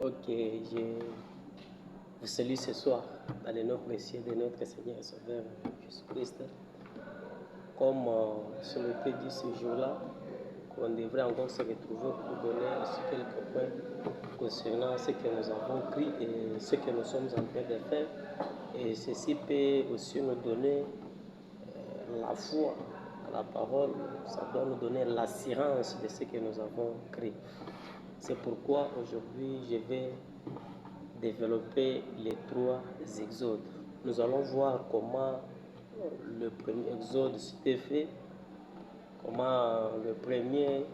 Ok, je vous salue ce soir dans le nom précieux de notre Seigneur et Sauveur Jésus-Christ. Comme cela a été dit ce jour-là, qu'on devrait encore se retrouver pour donner aussi quelques points concernant ce que nous avons pris et ce que nous sommes en train de faire. Et ceci peut aussi nous donner la foi à la parole, ça doit nous donner l'assurance de ce que nous avons créé. C'est pourquoi aujourd'hui je vais développer les trois exodes. Nous allons voir comment le premier exode s'était fait, comment le premier,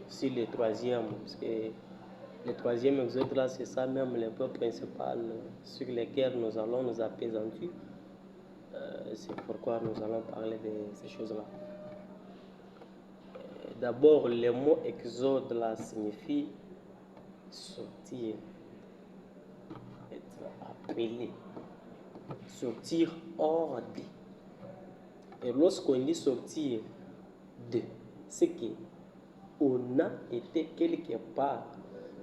si le troisième, parce que le troisième exode là, c'est ça même les points principaux sur lesquels nous allons nous apaisantir. C'est pourquoi nous allons parler de ces choses-là. D'abord, le mot exode là signifie sortir, être appelé, sortir hors de. Et lorsqu'on dit sortir de, c'est qu'on a été quelque part.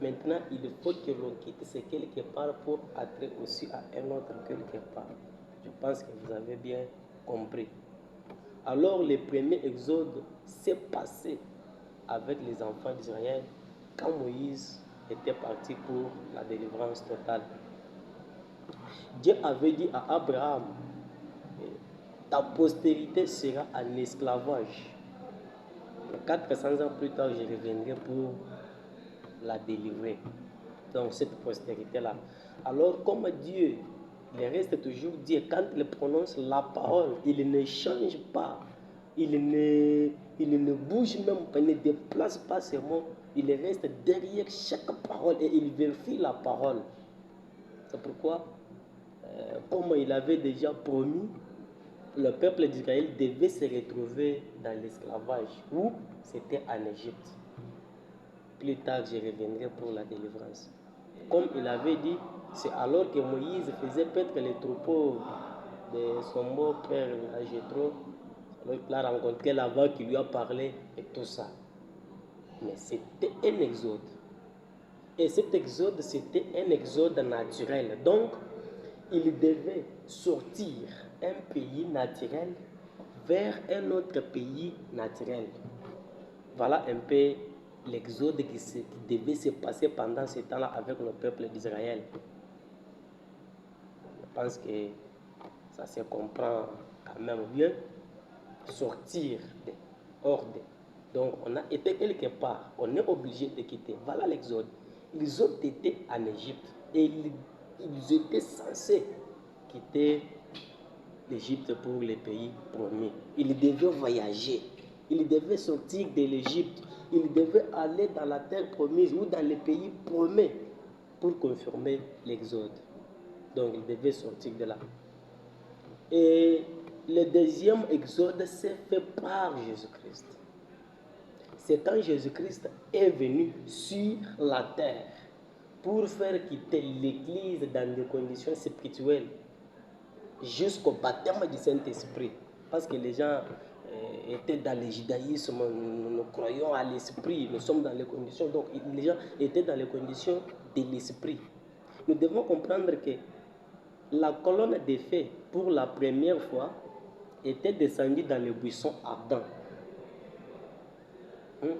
Maintenant, il faut que l'on quitte ce quelque part pour être aussi à un autre quelque part. Je pense que vous avez bien compris. Alors, le premier exode s'est passé avec les enfants d'Israël quand Moïse était parti pour la délivrance totale. Dieu avait dit à Abraham, ta postérité sera en esclavage. 400 ans plus tard, je reviendrai pour la délivrer. Donc cette postérité-là. Alors comme Dieu, il reste toujours Dieu, quand il prononce la parole, il ne change pas. Il ne bouge même pas, il ne déplace pas ses mots. Il reste derrière chaque parole et il vérifie la parole. C'est pourquoi, comme il avait déjà promis, le peuple d'Israël devait se retrouver dans l'esclavage, où c'était en Égypte. Plus tard, je reviendrai pour la délivrance. Comme il avait dit, c'est alors que Moïse faisait paître les troupeaux de son beau-père Jéthro. Alors il a rencontré la vache qui lui a parlé et tout ça. Mais c'était un exode. Et cet exode, c'était un exode naturel. Donc, il devait sortir un pays naturel vers un autre pays naturel. Voilà un peu l'exode qui devait se passer pendant ce temps-là avec le peuple d'Israël. Je pense que ça se comprend quand même bien. Sortir hors de. Donc on a été quelque part, on est obligé de quitter. Voilà l'exode. Ils ont été en Égypte et ils étaient censés quitter l'Égypte pour les pays promis. Ils devaient voyager, ils devaient sortir de l'Égypte, ils devaient aller dans la terre promise ou dans les pays promis pour confirmer l'exode. Donc ils devaient sortir de là. Et le deuxième exode s'est fait par Jésus-Christ. C'est quand Jésus-Christ est venu sur la terre pour faire quitter l'Église dans des conditions spirituelles jusqu'au baptême du Saint-Esprit. Parce que les gens étaient dans le judaïsme, nous croyons à l'Esprit, nous sommes dans les conditions, donc les gens étaient dans les conditions de l'Esprit. Nous devons comprendre que la colonne de feu, pour la première fois, était descendue dans le buisson ardent.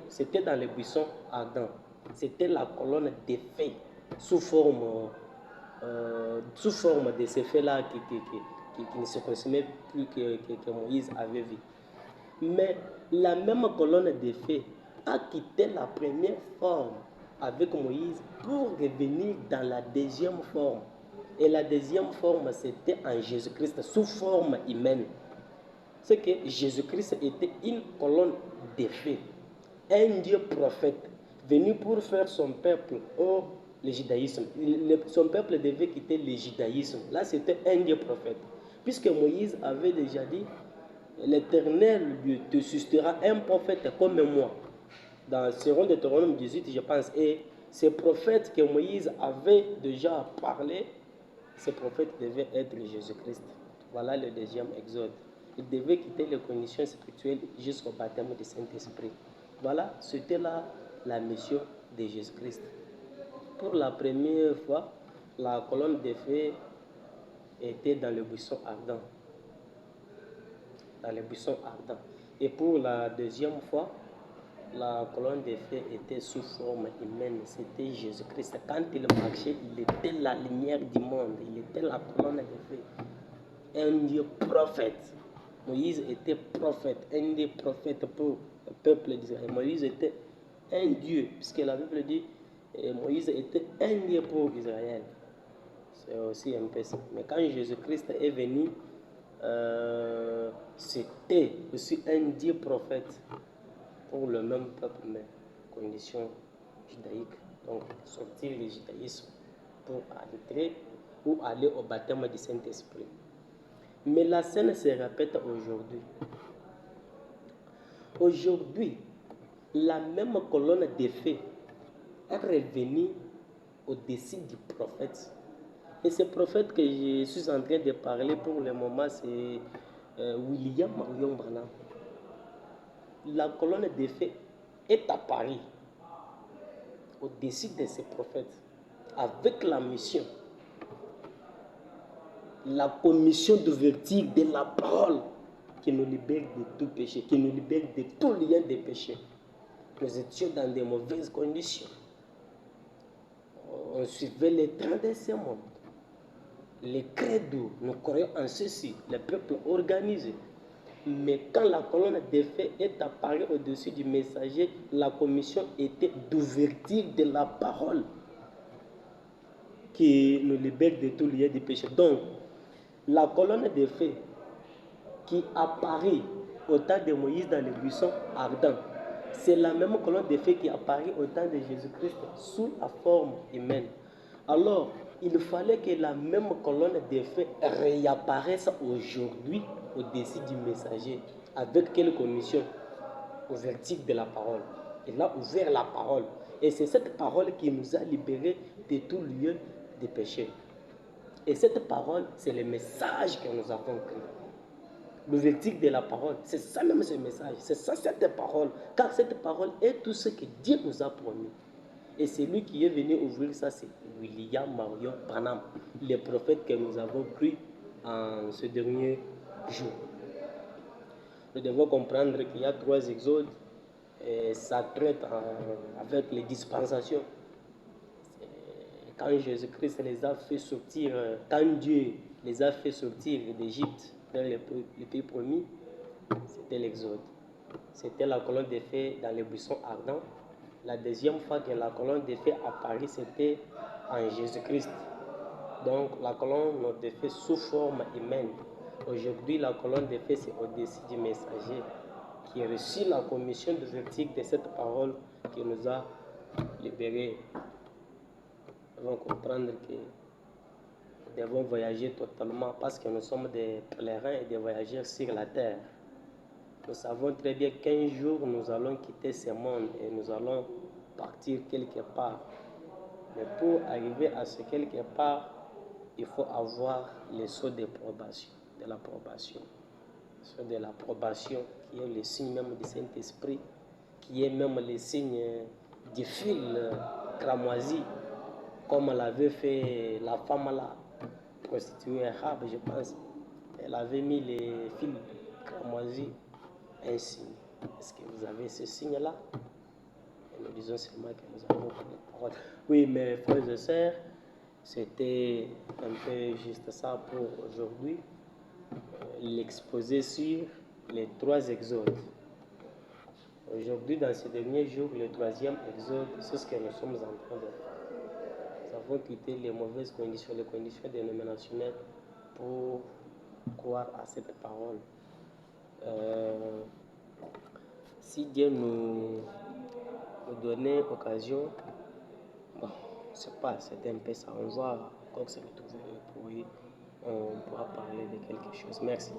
C'était dans le buisson ardent. C'était la colonne de feu sous forme de ces feux-là qui ne se consumaient plus que Moïse avait vu. Mais la même colonne de feu a quitté la première forme avec Moïse pour revenir dans la deuxième forme. Et la deuxième forme, c'était en Jésus-Christ, sous forme humaine. C'est que Jésus-Christ était une colonne de feu, un Dieu prophète, venu pour faire son peuple au le judaïsme. Son peuple devait quitter le judaïsme. Là, c'était un Dieu prophète. Puisque Moïse avait déjà dit, l'Éternel te suscitera un prophète comme moi. Dans 2 Deutéronome 18, je pense. Et ces prophètes que Moïse avait déjà parlé, ces prophètes devaient être Jésus-Christ. Voilà le deuxième exode. Il devait quitter les conditions spirituelles jusqu'au baptême du Saint-Esprit. Voilà, c'était là la mission de Jésus-Christ. Pour la première fois, la colonne de feu était dans le buisson ardent. Dans les buissons ardents. Et pour la deuxième fois, la colonne de feu était sous forme humaine. C'était Jésus-Christ. Quand il marchait, il était la lumière du monde. Il était la colonne de feu. Un Dieu prophète. Moïse était prophète, un des prophètes pour le peuple d'Israël. Moïse était un Dieu, puisque la Bible dit Moïse était un Dieu pour Israël. C'est aussi un peu ça. Mais quand Jésus-Christ est venu, c'était aussi un Dieu prophète pour le même peuple, mais condition judaïque. Donc, sortir le judaïsme pour entrer ou aller au baptême du Saint-Esprit. Mais la scène se répète aujourd'hui. Aujourd'hui, la même colonne de feu est revenue au-dessus du prophète. Et ce prophète que je suis en train de parler pour le moment, c'est William Marion Branham. La colonne de feu est apparue au-dessus de ce prophète avec la mission, la commission d'ouverture de la parole qui nous libère de tout péché, qui nous libère de tout lien de péché. Nous étions dans de mauvaises conditions. On suivait les trains de ce monde. Les credos, nous croyons en ceci, le peuple organisé. Mais quand la colonne de feu est apparue au-dessus du messager, la commission était d'ouverture de la parole qui nous libère de tout lien de péché. Donc, la colonne de feu qui apparaît au temps de Moïse dans le buisson ardent, c'est la même colonne de feu qui apparaît au temps de Jésus-Christ sous la forme humaine. Alors, il fallait que la même colonne de feu réapparaisse aujourd'hui au-dessus du messager. Avec quelle commission? Ouverture de la parole. Il a ouvert la parole. Et c'est cette parole qui nous a libérés de tout lieu de péché. Et cette parole, c'est le message que nous avons pris. L'ouverture de la parole, c'est ça même ce message, c'est ça cette parole. Car cette parole est tout ce que Dieu nous a promis. Et celui qui est venu ouvrir ça, c'est William Marion Branham, le prophète que nous avons cru en ce dernier jour. Nous devons comprendre qu'il y a 3 exodes et ça traite avec les dispensations. Quand Jésus-Christ les a fait sortir, quand Dieu les a fait sortir d'Égypte vers le pays promis, c'était l'exode. C'était la colonne de feu dans les buissons ardents. La deuxième fois que la colonne de feu apparut, c'était en Jésus-Christ. Donc la colonne de feu sous forme humaine. Aujourd'hui, la colonne de feu, c'est au-dessus du messager qui a reçu la commission d'ouverture de cette parole qui nous a libérés. Nous devons comprendre que nous devons voyager totalement parce que nous sommes des pèlerins et des voyageurs sur la terre. Nous savons très bien qu'un jour nous allons quitter ce monde et nous allons partir quelque part. Mais pour arriver à ce quelque part, il faut avoir le sceau d'approbation, de l'approbation. Le sceau de l'approbation qui est le signe même du Saint-Esprit, qui est même le signe du fil cramoisi, comme l'avait fait la femme là, prostituée arabe, je pense. Elle avait mis les fils cramoisis, un signe. Est-ce que vous avez ce signe-là? Et nous disons seulement que nous avons la parole. Oui, mes frères et sœurs, c'était un peu juste ça pour aujourd'hui. L'exposé sur les 3 exodes. Aujourd'hui, dans ces derniers jours, le 3e exode, c'est ce que nous sommes en train de faire. Nous avons quitté les mauvaises conditions, les conditions dénominationnelles pour croire à cette parole. Si Dieu nous donnait occasion, bon, c'est un peu ça, on va encore se retrouver pour on pourra parler de quelque chose. Merci.